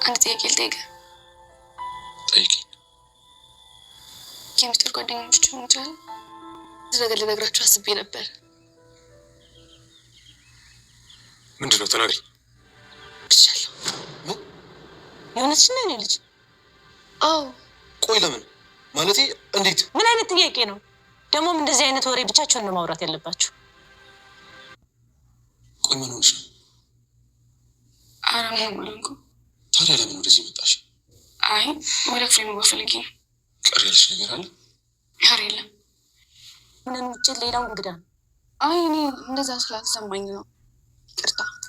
አንድ ጥያቄ ልጠይቅ። ጠይቂ። የሚስጥር ጓደኞች ይችላል ነገር ልነግራችሁ አስቤ ነበር። ምንድን ነው? ተናግሪ። ብቻለሁ። የሆነችን ነው ልጅ? አዎ። ቆይ ለምን? ማለቴ እንዴት? ምን አይነት ጥያቄ ነው? ደግሞም እንደዚህ አይነት ወሬ ብቻቸውን ነው ማውራት ያለባችሁ። ቆይ ምን ሆነሽ ነው? አራም ማለንኩ። ታዲያ ለምን ወደዚህ መጣሽ? አይ ወደ ክፍሌ መግባት ፈልጌ ነው። ቀር ያለሽ ነገር አለ? ያር የለም። ምንም ውጭ ሌላው እንግዳ ነው። አይ እኔ እንደዛ ስላልተሰማኝ ነው።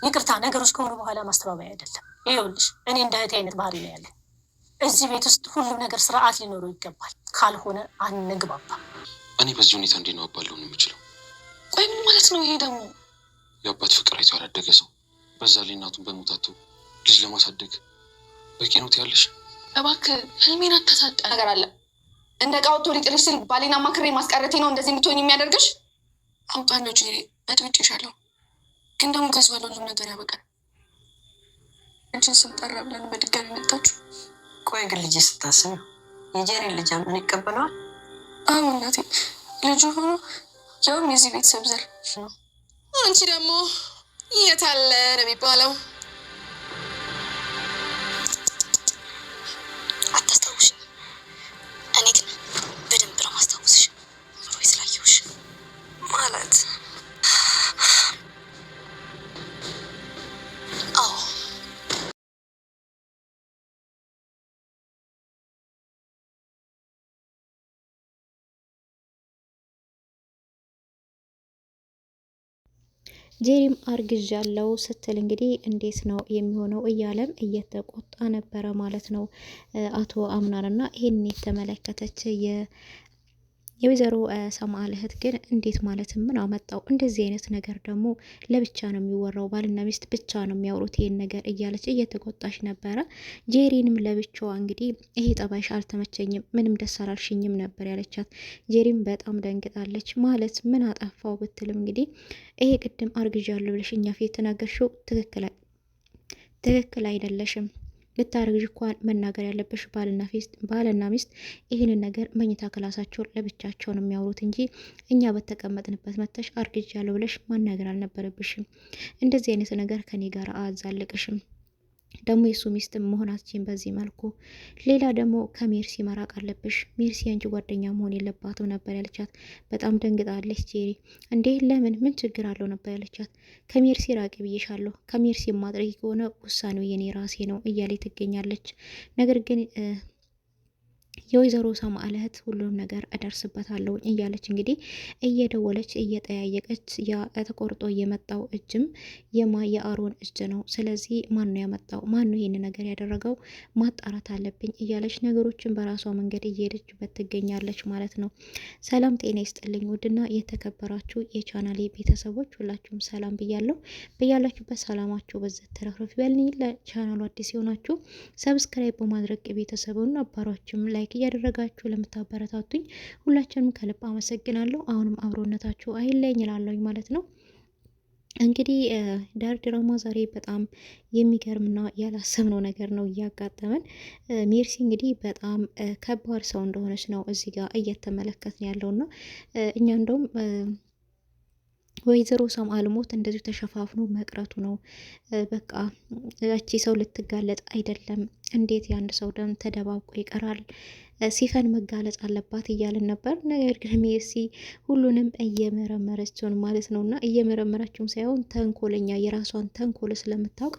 ይቅርታ። ነገሮች ከሆኑ በኋላ ማስተባበያ አይደለም። ይኸውልሽ እኔ እንደ እህቴ አይነት ባህሪ ነው ያለን። እዚህ ቤት ውስጥ ሁሉም ነገር ስርዓት ሊኖረው ይገባል። ካልሆነ አንግባባ። እኔ በዚህ ሁኔታ እንዴት ነው አባለሁ ነው የምችለው? ቆይ ምን ማለት ነው ይሄ ደግሞ? የአባት ፍቅር አይቶ ያላደገ ሰው በዛ ላይ እናቱን በሞታቱ ልጅ ለማሳደግ በቂ ነው ትያለሽ? እባክህ ህልሜን አታሳጣ። ነገር አለ እንደ ቃውቶ ሊጥልሽ ስል ባሌን አማክሬ ማስቀረቴ ነው እንደዚህ የምትሆኝ የሚያደርግሽ? አውቃለሁ ጄሪ፣ በጥብጬሻለሁ። ግን ደግሞ ከዚህ በኋላ ሁሉም ነገር ያበቃል። እጅን ስንጠራ ብለን በድጋሚ መጣችሁ። ቆይ ግን ልጅ ስታስብ የጄሪ ልጅ ምን ይቀበለዋል? አዎ እናቴ፣ ልጁ ሆኖ ያውም የዚህ ቤተሰብ ዘር። አንቺ ደግሞ የት አለ ነው የሚባለው? አታስታውሽኝ? እኔ ግን በደንብ ነው ማስታወስሽ። ሮይ ስላየሁሽ ማለት አዎ። ጄሪም አርግዣለሁ ስትል እንግዲህ እንዴት ነው የሚሆነው እያለም እየተቆጣ ነበረ ማለት ነው አቶ አምናንና ይሄን የተመለከተች የወይዘሮ ሰማአል እህት ግን እንዴት ማለት ምን አመጣው እንደዚህ አይነት ነገር ደግሞ ለብቻ ነው የሚወራው፣ ባልና ሚስት ብቻ ነው የሚያወሩት ይሄን ነገር እያለች እየተቆጣች ነበረ። ጄሪንም ለብቻዋ እንግዲህ ይሄ ጠባይሽ አልተመቸኝም፣ ምንም ደስ አላልሽኝም ነበር ያለቻት። ጄሪም በጣም ደንግጣለች። ማለት ምን አጠፋው ብትልም እንግዲህ ይሄ ቅድም አርግዣለሁ ብለሽ እኛ ፊት ተናገርሽው ትክክል አይደለሽም። ብታረግዥ እንኳን መናገር ያለብሽ ባልና ሚስት ይህንን ነገር መኝታ ክላሳቸው ለብቻቸው ነው የሚያወሩት እንጂ እኛ በተቀመጥንበት መተሽ አርግዣለሁ ብለሽ ማናገር አልነበረብሽም። እንደዚህ አይነት ነገር ከኔ ጋር አዛልቅሽም። ደግሞ የሱ ሚስት መሆናችን በዚህ መልኩ። ሌላ ደግሞ ከሜርሲ መራቅ አለብሽ። ሜርሲ አንቺ ጓደኛ መሆን የለባትም ነበር ያለቻት። በጣም ደንግጣለች ጄሪ። እንዴ ለምን? ምን ችግር አለው ነበር ያለቻት። ከሜርሲ ራቂ ብዬሻለሁ። ከሜርሲ ማድረግ ከሆነ ውሳኔው የኔ ራሴ ነው እያለች ትገኛለች። ነገር ግን የወይዘሮ ሰማአል እህት ሁሉም ነገር እደርስበታለሁ እያለች እንግዲህ እየደወለች እየጠያየቀች ያ ተቆርጦ የመጣው እጅም የአሮን እጅ ነው። ስለዚህ ማን ነው ያመጣው? ማን ነው ይህን ነገር ያደረገው? ማጣራት አለብኝ እያለች ነገሮችን በራሷ መንገድ እየሄደችበት ትገኛለች ማለት ነው። ሰላም ጤና ይስጥልኝ ውድና የተከበራችሁ የቻናሌ ቤተሰቦች ሁላችሁም ሰላም ብያለሁ። በያላችሁበት ሰላማችሁ በዘት ተረፍረፍ ይበልኝ። ለቻናሉ አዲስ የሆናችሁ ሰብስክራይብ በማድረግ ቤተሰቡን አባሮችም ላይክ እያደረጋችሁ ለምታበረታቱኝ ሁላችንም ከልብ አመሰግናለሁ። አሁንም አብሮነታችሁ አይለኝ እላለሁኝ ማለት ነው። እንግዲህ ዳር ድራማ ዛሬ በጣም የሚገርምና ያላሰብነው ነገር ነው እያጋጠመን። ሜርሲ እንግዲህ በጣም ከባድ ሰው እንደሆነች ነው እዚህ ጋር እየተመለከትን ያለውና እኛ እንደውም ወይዘሮ ሰማአል ሞት እንደዚሁ ተሸፋፍኖ መቅረቱ ነው። በቃ ያቺ ሰው ልትጋለጥ አይደለም፣ እንዴት የአንድ ሰው ደም ተደባብቆ ይቀራል? ሲፈን መጋለጽ አለባት እያልን ነበር። ነገር ግን ሜርሲ ሁሉንም እየመረመረችውን ማለት ነው። እና እየመረመረችውም ሳይሆን ተንኮለኛ የራሷን ተንኮል ስለምታውቅ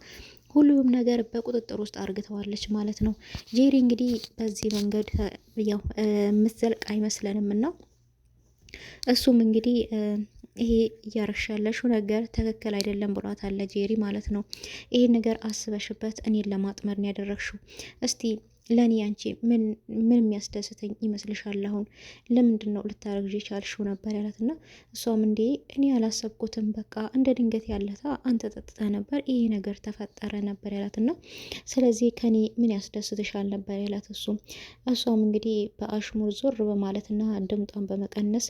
ሁሉም ነገር በቁጥጥር ውስጥ አርግተዋለች ማለት ነው። ጄሪ እንግዲህ በዚህ መንገድ ያው የምትዘልቅ አይመስለንም እና እሱም እንግዲህ ይሄ እያረግሽ ያለሽው ነገር ትክክል አይደለም ብሏታል ጄሪ ማለት ነው። ይሄን ነገር አስበሽበት እኔን ለማጥመር ነው ያደረግሽው። እስቲ ለኔ አንቺ ምን የሚያስደስተኝ ይመስልሻል? አሁን ለምንድን ነው ልታረግዥ የቻልሽው ነበር ያላትና እሷም እንዴ እኔ አላሰብኩትም፣ በቃ እንደ ድንገት ያለታ አንተ ጠጥተህ ነበር ይሄ ነገር ተፈጠረ ነበር ያላትና ስለዚህ ከኔ ምን ያስደስትሻል ነበር ያላት እሷም እንግዲህ በአሽሙር ዞር በማለትና ድምጧን በመቀነስ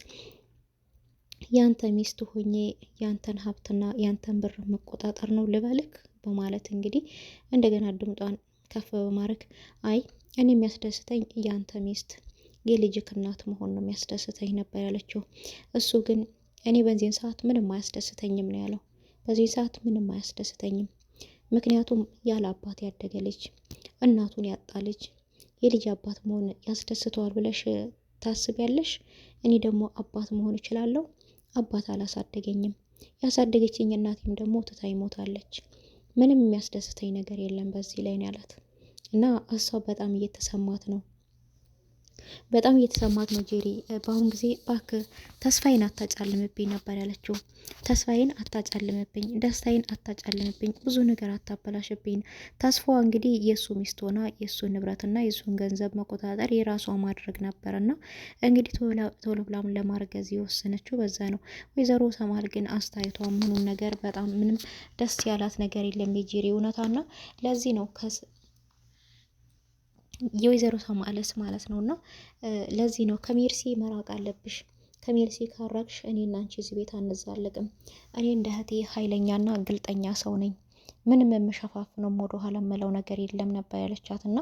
ያንተ ሚስት ሆኜ ያንተን ሀብትና ያንተን ብር መቆጣጠር ነው ልበልክ በማለት እንግዲህ እንደገና ድምጧን ከፍ በማድረግ አይ እኔ የሚያስደስተኝ ያንተ ሚስት የልጅክ እናት መሆን ነው የሚያስደስተኝ ነበር ያለችው። እሱ ግን እኔ በዚህን ሰዓት ምንም አያስደስተኝም ነው ያለው። በዚህ ሰዓት ምንም አያስደስተኝም፣ ምክንያቱም ያለ አባት ያደገ ልጅ እናቱን ያጣ ልጅ የልጅ አባት መሆን ያስደስተዋል ብለሽ ታስቢያለሽ? እኔ ደግሞ አባት መሆን እችላለሁ? አባት አላሳደገኝም። ያሳደገችኝ እናቴም ደግሞ ትታኝ ሞታለች። ምንም የሚያስደስተኝ ነገር የለም በዚህ ላይ ነው ያላት። እና እሷ በጣም እየተሰማት ነው ጄሪ። በአሁን ጊዜ እባክህ ተስፋዬን አታጫልምብኝ ነበር ያለችው። ተስፋዬን አታጫልምብኝ፣ ደስታዬን አታጫልምብኝ፣ ብዙ ነገር አታበላሽብኝ። ተስፋዋ እንግዲህ የእሱ ሚስት ሆና የእሱን ንብረትና የእሱን ገንዘብ መቆጣጠር የራሷ ማድረግ ነበርና እንግዲህ ቶሎ ብላም ለማርገዝ የወሰነችው በዛ ነው። ወይዘሮ ሰማል ግን አስተያየቷ ምኑን ነገር በጣም ምንም ደስ ያላት ነገር የለም የጄሪ እውነታና ለዚህ ነው የወይዘሮ ሰማለስ ማለት ነው። እና ለዚህ ነው ከሜርሲ መራቅ አለብሽ። ከሜርሲ ካራቅሽ እኔና አንቺ እዚህ ቤት አንዛለቅም። እኔ እንደ እህቴ ኃይለኛና ግልጠኛ ሰው ነኝ። ምንም የምሸፋፍነው ወደ ኋላ መለው ነገር የለም ነበር ያለቻት። እና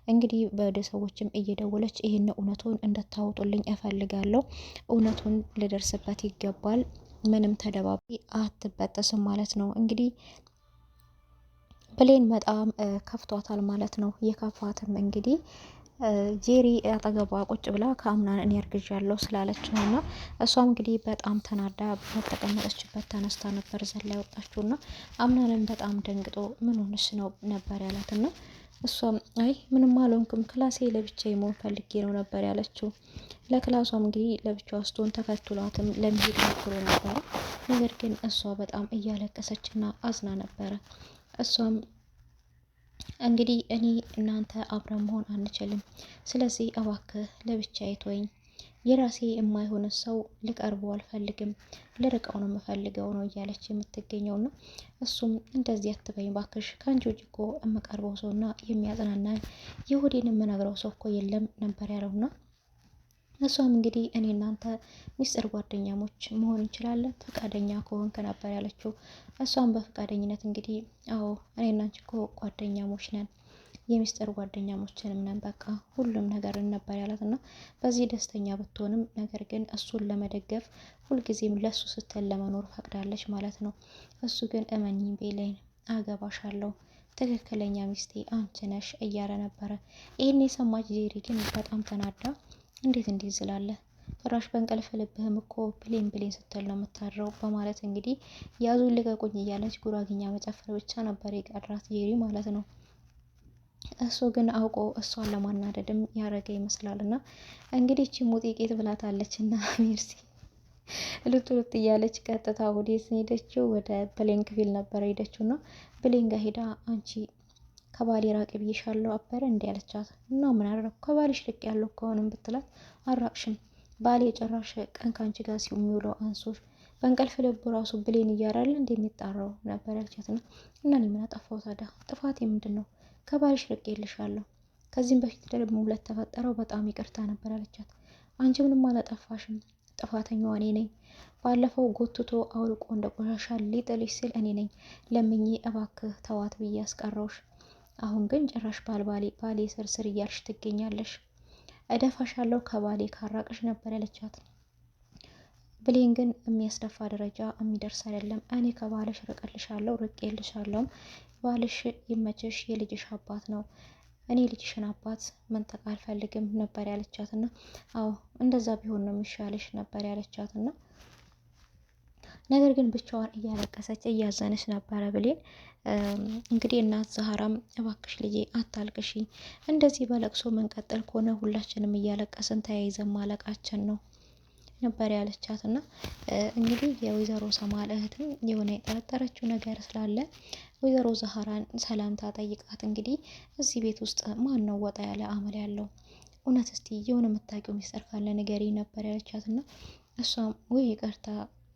እንግዲህ ወደ ሰዎችም እየደወለች ይህን እውነቱን እንድታወጡልኝ እፈልጋለሁ። እውነቱን ልደርስበት ይገባል። ምንም ተደባቢ አትበጠስም ማለት ነው። እንግዲህ ብሌን በጣም ከፍቷታል ማለት ነው። የከፋትም እንግዲህ ጄሪ አጠገቧ ቁጭ ብላ ከአምናን እኔ አርግዣለሁ ስላለች ነው። እና እሷም እንግዲህ በጣም ተናዳ በተቀመጠችበት ተነስታ ነበር ዘላ ያወጣችው። እና አምናንን በጣም ደንግጦ ምን ሆነሽ ነው ነበር ያላት። እና እሷም አይ ምንም አልሆንኩም ክላሴ ለብቻዬ መሆን ፈልጌ ነው ነበር ያለችው። ለክላሷም እንግዲህ ለብቻዋ ስትሆን ተከትሏትም ለመሄድ ሞክሮ ነበረ። ነገር ግን እሷ በጣም እያለቀሰችና አዝና ነበረ። እሷም እንግዲህ እኔ እናንተ አብረን መሆን አንችልም፣ ስለዚህ እባክህ ለብቻዬ ተወኝ፣ የራሴ የማይሆን ሰው ልቀርበው አልፈልግም፣ ልርቀው ነው የምፈልገው ነው እያለች የምትገኘው ነው። እሱም እንደዚህ አትበኝ ባክሽ፣ ከአንቺ ውጭ እኮ የምቀርበው ሰውና የሚያጽናናኝ የሆዴን የምነግረው ሰው እኮ የለም ነበር ያለውና እሷም እንግዲህ እኔ እናንተ ሚስጥር ጓደኛሞች መሆን እንችላለን ፈቃደኛ ከሆንክ ነበር ያለችው። እሷም በፈቃደኝነት እንግዲህ አዎ እኔ እና አንቺ እኮ ጓደኛሞች ነን፣ የሚስጥር ጓደኛሞችንም ነን፣ በቃ ሁሉም ነገር ነበር ያላት። እና በዚህ ደስተኛ ብትሆንም ነገር ግን እሱን ለመደገፍ ሁልጊዜም ለሱ ስትል ለመኖር ፈቅዳለች ማለት ነው። እሱ ግን እመኚኝ ቤሌን አገባሻለሁ፣ ትክክለኛ ሚስቴ አንቺ ነሽ እያለ ነበረ። ይህን የሰማች ጄሪ ግን በጣም ተናዳ እንዴት እንዲህ ዝላለህ? ጭራሽ በእንቅልፍ ልብህም እኮ ብሌን ስትል ነው የምታድረው በማለት እንግዲህ ያዙን ልቀቁኝ እያለች ጉራግኛ መጨፈር ብቻ ነበር የቀራት ጄሪ ማለት ነው። እሱ ግን አውቆ እሷን ለማናደድም ያረገ ይመስላል። እና እንግዲህ እቺ ሙጢቂት ብላታለች እና ሜርሲ ሉጥ እያለች ቀጥታ ወዴት ሄደችው? ወደ ብሌን ክፍል ነበር ሄደችው። እና ብሌን ጋር ሄዳ አንቺ ከባሌ ራቅ ብዬሻለሁ አበረ እንዲ ያለቻት። እና ምን አደረኩ ከባልሽ ልቅ ያለው ከሆነም ብትላት አራቅሽም፣ ባሌ ጭራሽ ቀን ካንቺ ጋር የሚውለው አንሶሽ በእንቅልፍ ልቡ ራሱ ብሌን እያራለ እንደሚጣራው ነበር ያለቻት። ነው እና እኔ ምን አጠፋው ታዲያ? ጥፋቴ ምንድን ነው? ከባልሽ ልቅ የልሻለሁ። ከዚህም በፊት ደግሞ ለተፈጠረው በጣም ይቅርታ ነበር ያለቻት። አንቺ ምንም አላጠፋሽም፣ ጥፋተኛዋ እኔ ነኝ። ባለፈው ጎትቶ አውልቆ እንደ ቆሻሻ ሊጥልሽ ስል እኔ ነኝ ለምኜ እባክህ ተዋት ብዬ አስቀረውሽ። አሁን ግን ጭራሽ ባሌ ስርስር እያልሽ ትገኛለሽ። እደፋሻለሁ ከባሌ ካራቅሽ ነበር ያለቻት። ብሌን ግን የሚያስደፋ ደረጃ የሚደርስ አይደለም። እኔ ከባልሽ ርቅልሻለሁ፣ ርቄልሻለሁ፣ ባልሽ ይመችሽ፣ የልጅሽ አባት ነው፣ እኔ ልጅሽን አባት መንጠቅ አልፈልግም ነበር ያለቻትና አዎ እንደዛ ቢሆን ነው የሚሻልሽ ነበር ያለቻትና ነገር ግን ብቻዋን እያለቀሰች እያዘነች ነበረ ብሌን። እንግዲህ እናት ዛህራም እባክሽ ልጄ አታልቅሺ፣ እንደዚህ በለቅሶ መንቀጠል ከሆነ ሁላችንም እያለቀስን ተያይዘን ማለቃችን ነው ነበር ያለቻት። እና እንግዲህ የወይዘሮ ሰማል እህትም የሆነ የጠረጠረችው ነገር ስላለ ወይዘሮ ዛህራን ሰላምታ ጠይቃት እንግዲህ እዚህ ቤት ውስጥ ማን ነው ወጣ ያለ አመል ያለው? እውነት እስቲ የሆነ የምታውቂው ሚስጥር ካለ ንገሪኝ ነበር ያለቻት። እና እሷም ወይ ይቅርታ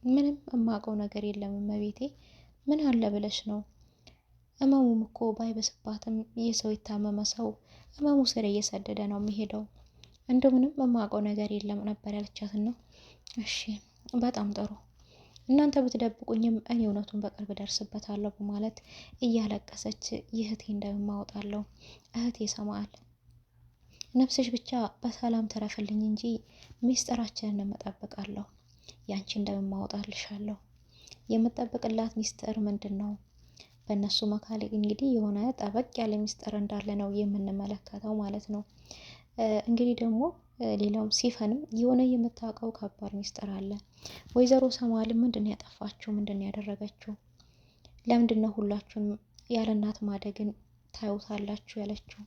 ምንም የማውቀው ነገር የለም እመቤቴ፣ ምን አለ ብለሽ ነው? እመሙም እኮ ባይበስባትም የሰው የታመመ ሰው እመሙ ስር እየሰደደ ነው የሚሄደው። እንደው ምንም የማውቀው ነገር የለም ነበር ያለቻት። ነው እሺ በጣም ጥሩ፣ እናንተ ብትደብቁኝም እኔ እውነቱን በቅርብ ደርስበታለሁ በማለት እያለቀሰች የእህቴን ደም አወጣለሁ። እህቴ ሰማል ነፍስሽ ብቻ በሰላም ተረፍልኝ እንጂ ሚስጥራችንን እጠብቃለሁ። ያንቺን ደም አወጣልሻለሁ። የምጠብቅላት ሚስጥር ምንድን ነው? በእነሱ መካከል እንግዲህ የሆነ ጠበቅ ያለ ሚስጥር እንዳለ ነው የምንመለከተው ማለት ነው። እንግዲህ ደግሞ ሌላው ሲፈንም የሆነ የምታውቀው ከባድ ሚስጥር አለ። ወይዘሮ ሰማል ምንድን ነው ያጠፋችው? ምንድን ነው ያደረገችው? ለምንድን ነው ሁላችሁም ያለ እናት ማደግን ታዩታላችሁ ያለችው?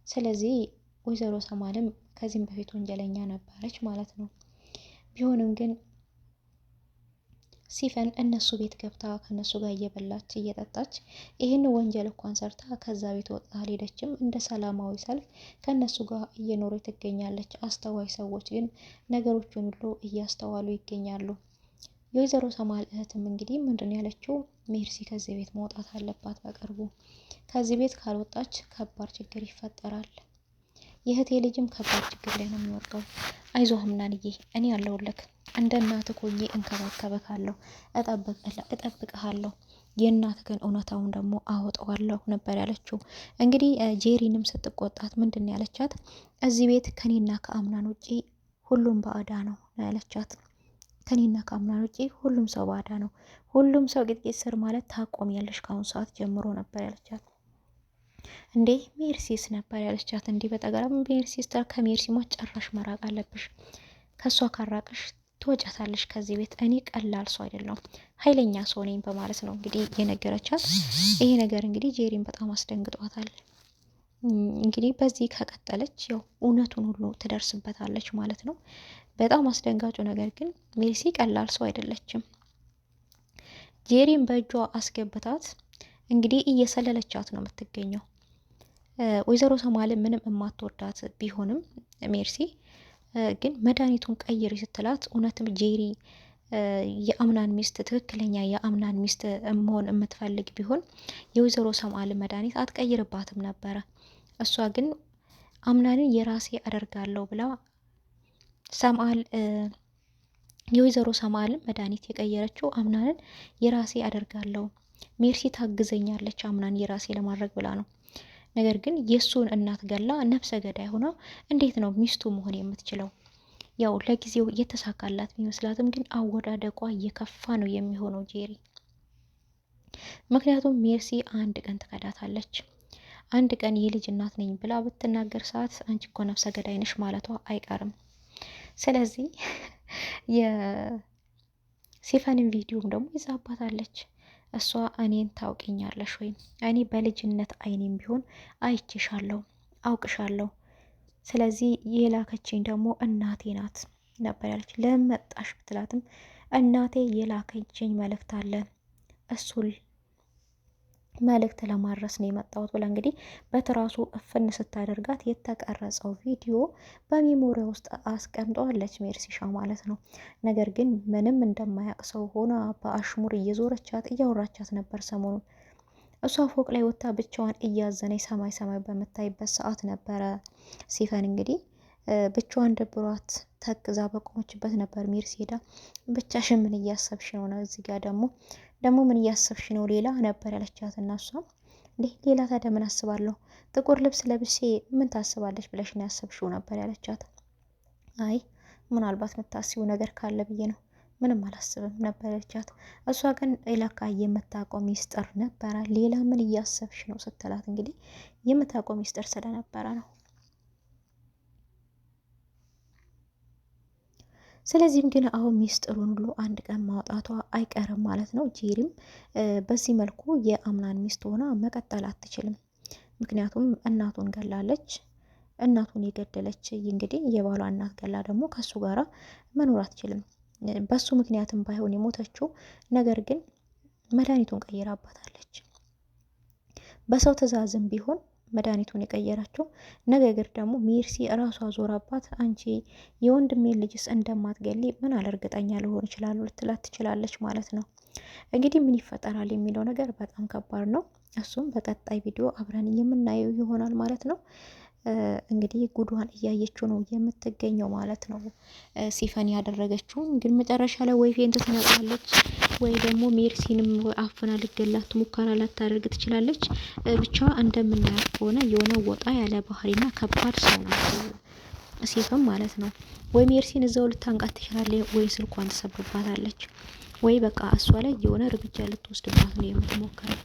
ስለዚህ ወይዘሮ ሰማልም ከዚህም በፊት ወንጀለኛ ነበረች ማለት ነው። ቢሆንም ግን ሲፈን እነሱ ቤት ገብታ ከነሱ ጋር እየበላች እየጠጣች ይህን ወንጀል እንኳን ሰርታ ከዛ ቤት ወጣ አልሄደችም። እንደ ሰላማዊ ሰልፍ ከነሱ ጋር እየኖረች ትገኛለች። አስተዋይ ሰዎች ግን ነገሮችን ሁሉ እያስተዋሉ ይገኛሉ። የወይዘሮ ሰማል እህትም እንግዲህ ምንድን ያለችው ሜርሲ ከዚህ ቤት መውጣት አለባት በቅርቡ። ከዚህ ቤት ካልወጣች ከባድ ችግር ይፈጠራል። የእህቴ ልጅም ከባድ ችግር ላይ ነው የሚወርቀው። አይዞህ ምናንዬ እኔ ያለሁልህ እንደ እናትህ ሆኜ እንከባከብሃለሁ፣ እጠብቅሃለሁ። የእናትህን እውነታውን ደግሞ አወጣዋለሁ ነበር ያለችው። እንግዲህ ጄሪንም ስትቆጣት ምንድን ነው ያለቻት? እዚህ ቤት ከኔና ከአምናን ውጪ ሁሉም ባዕዳ ነው ያለቻት። ከኔና ከአምናን ውጪ ሁሉም ሰው ባዕዳ ነው። ሁሉም ሰው ቂጥቂጥ ስር ማለት ታቆሚያለሽ ከአሁን ሰዓት ጀምሮ ነበር ያለቻት። እንዴ ሜርሲስ ነበር ያለቻት። እንዲህ በጠገራም ሜርሲስ ከሜርሲማ ጨራሽ መራቅ አለብሽ። ከሷ ካራቅሽ ትወጫታለሽ ከዚህ ቤት። እኔ ቀላል ሰው አይደለሁም፣ ኃይለኛ ሰው ነኝ በማለት ነው እንግዲህ የነገረቻት። ይሄ ነገር እንግዲህ ጄሪን በጣም አስደንግጧታል። እንግዲህ በዚህ ከቀጠለች ያው እውነቱን ሁሉ ትደርስበታለች ማለት ነው። በጣም አስደንጋጩ ነገር ግን ሜርሲ ቀላል ሰው አይደለችም። ጄሪን በእጇ አስገብታት እንግዲህ እየሰለለቻት ነው የምትገኘው። ወይዘሮ ሰማል ምንም የማትወዳት ቢሆንም ሜርሲ ግን መድኃኒቱን ቀይሪ ስትላት እውነትም ጄሪ የአምናን ሚስት ትክክለኛ የአምናን ሚስት መሆን የምትፈልግ ቢሆን የወይዘሮ ሰማል መድኃኒት አትቀይርባትም ነበረ። እሷ ግን አምናንን የራሴ አደርጋለሁ ብላ ሰማል የወይዘሮ ሰማልን መድኃኒት የቀየረችው አምናንን የራሴ አደርጋለሁ ሜርሲ ታግዘኛለች አምናን የራሴ ለማድረግ ብላ ነው። ነገር ግን የእሱን እናት ገላ ነፍሰ ገዳይ ሆና እንዴት ነው ሚስቱ መሆን የምትችለው? ያው ለጊዜው እየተሳካላት ቢመስላትም ግን አወዳደቋ እየከፋ ነው የሚሆነው ጄሪ። ምክንያቱም ሜርሲ አንድ ቀን ትከዳታለች። አንድ ቀን የልጅ እናት ነኝ ብላ ብትናገር ሰዓት አንቺ እኮ ነፍሰ ገዳይ ነሽ ማለቷ አይቀርም። ስለዚህ የሲፈንን ቪዲዮም ደግሞ ይዛባታለች። እሷ እኔን ታውቂኛለሽ ወይም እኔ በልጅነት አይኔም ቢሆን አይቼሻለሁ፣ አውቅሻለሁ። ስለዚህ የላከችኝ ደግሞ እናቴ ናት ነበር ያለች። ለመጣሽ ብትላትም እናቴ የላከችኝ መልእክት አለ እሱን መልእክት ለማድረስ ነው የመጣሁት ብላ እንግዲህ በትራሱ እፍን ስታደርጋት የተቀረጸው ቪዲዮ በሜሞሪያ ውስጥ አስቀምጠዋለች ሜርሲሻ ማለት ነው። ነገር ግን ምንም እንደማያውቅ ሰው ሆና በአሽሙር እየዞረቻት እያወራቻት ነበር ሰሞኑን። እሷ ፎቅ ላይ ወጥታ ብቻዋን እያዘነች ሰማይ ሰማይ በምታይበት ሰዓት ነበረ ሲፈን እንግዲህ ብቻዋን ደብሯት ተክዛ በቆመችበት ነበር ሜርሲ ሄዳ ብቻሽን ምን እያሰብሽ ነው? እዚህ ጋር ደግሞ ምን እያሰብሽ ነው ሌላ ነበር ያለቻት። እና እሷም ሌላ ታዲያ ምን አስባለሁ? ጥቁር ልብስ ለብሴ ምን ታስባለች ብለሽ ነው ያሰብሽው ነበር ያለቻት። አይ ምናልባት የምታስቢው ነገር ካለ ብዬ ነው፣ ምንም አላስብም ነበር ያለቻት። እሷ ግን ሌላካ የምታውቀው ሚስጥር ነበረ። ሌላ ምን እያሰብሽ ነው ስትላት እንግዲህ የምታውቀው ሚስጥር ስለነበረ ነው። ስለዚህም ግን አሁን ሚስጥሩን ሁሉ አንድ ቀን ማውጣቷ አይቀርም ማለት ነው። ጄሪም በዚህ መልኩ የአምናን ሚስት ሆና መቀጠል አትችልም። ምክንያቱም እናቱን ገላለች። እናቱን የገደለች እንግዲህ የባሏ እናት ገላ ደግሞ ከሱ ጋራ መኖር አትችልም። በሱ ምክንያትም ባይሆን የሞተችው ነገር ግን መድኃኒቱን ቀይራባታለች። በሰው ትዕዛዝም ቢሆን መድኃኒቱን የቀየራቸው ነገር ደግሞ ሜርሲ እራሷ ዞራባት አንቺ የወንድሜን ልጅስ እንደማትገሊ ምን አለርግጠኛ ልሆን ይችላሉ ልትላት ትችላለች ማለት ነው። እንግዲህ ምን ይፈጠራል የሚለው ነገር በጣም ከባድ ነው። እሱም በቀጣይ ቪዲዮ አብረን የምናየው ይሆናል ማለት ነው። እንግዲህ ጉዷን እያየችው ነው የምትገኘው ማለት ነው። ሲፈን ያደረገችውን ግን መጨረሻ ላይ ወይ ፌንት ትነቃለች ወይ ደግሞ ሜርሲንም አፍና ልገላት ሙከራ ላታደርግ ትችላለች። ብቻ እንደምናያት ከሆነ የሆነ ወጣ ያለ ባህሪና ከባድ ሰው ነው ሲፈን ማለት ነው። ወይ ሜርሲን እዛው ልታንቃት ትችላለች፣ ወይ ስልኳን ትሰብርባታለች፣ ወይ በቃ እሷ ላይ የሆነ እርምጃ ልትወስድባት ነው የምትሞክረው።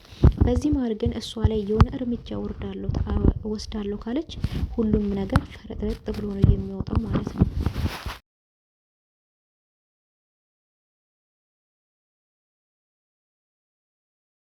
በዚህ መሀል ግን እሷ ላይ የሆነ እርምጃ ወስዳለሁ ካለች ሁሉም ነገር ፈረጥረጥ ብሎ ነው የሚወጣው ማለት ነው።